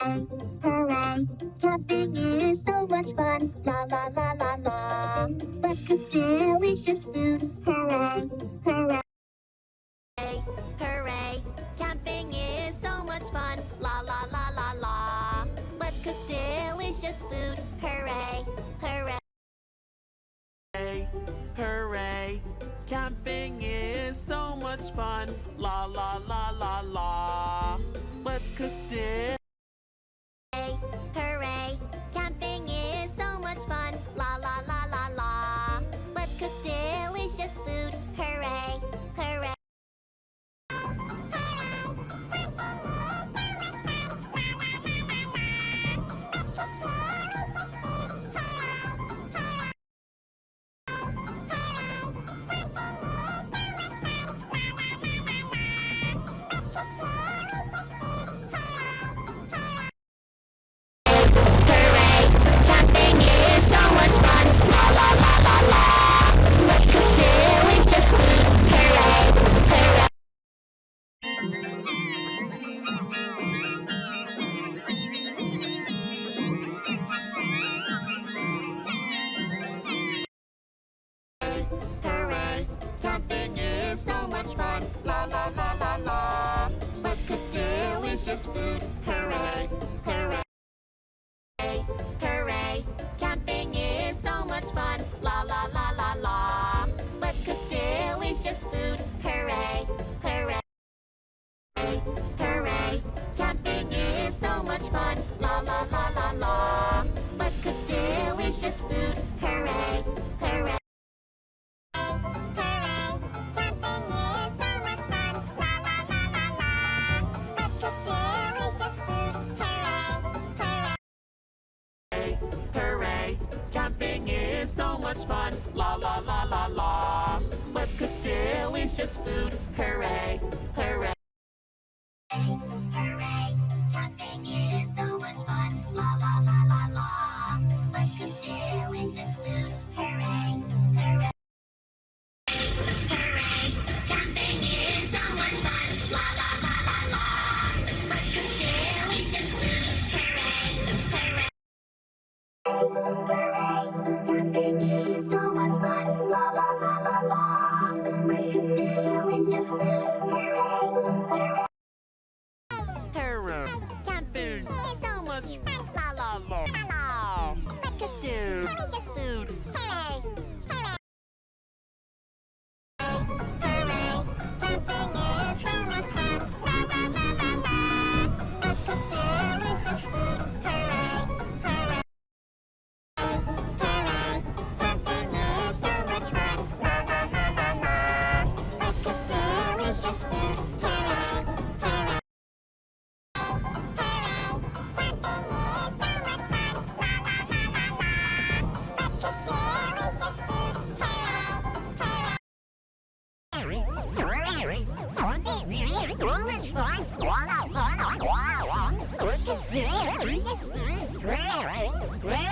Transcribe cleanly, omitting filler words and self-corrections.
Hooray! Camping is so much fun. La la la la la. Let's cook delicious food. Hooray! Hooray! Hooray! Camping is so much fun. La la la la la. Let's cook delicious food. Hooray! Hooray! Hooray! Camping is so much fun. La la la la la. Let's cook dinner. Hooray! Camping is so much fun. La la la la la. Let's cook delicious food. Hooray! Hooray! Camping is so much fun. La la la la la. Let's cook delicious food. Hooray! Hooray! Hooray! Camping is so much fun. La la la la la. Let's cook delicious food. Hooray! Hooray! Hooray! Camping is so much fun. La la la la la. Let's cook delicious food. Hooray! Hooray! Hooray! Camping is so much fun. La la la la la. Let's cook delicious food. Hooray! Hooray! Hooray! Camping is so much fun. La la la la la. Let's cook delicious food. Hooray! Hooray! Hooray! Camping is so much fun. La la la la la. Let's cook delicious food. Hooray! Hooray! Hooray! Camping is so much fun. La la la la la. Let's cook delicious food. Hooray! Hooray! Camping is so much fun. La la la la la. Let's cook delicious food. Hooray! Hooray! Hooray! Camping is so much fun. La la la la. Let's cook delicious food. Hooray! Hooray! Hooray!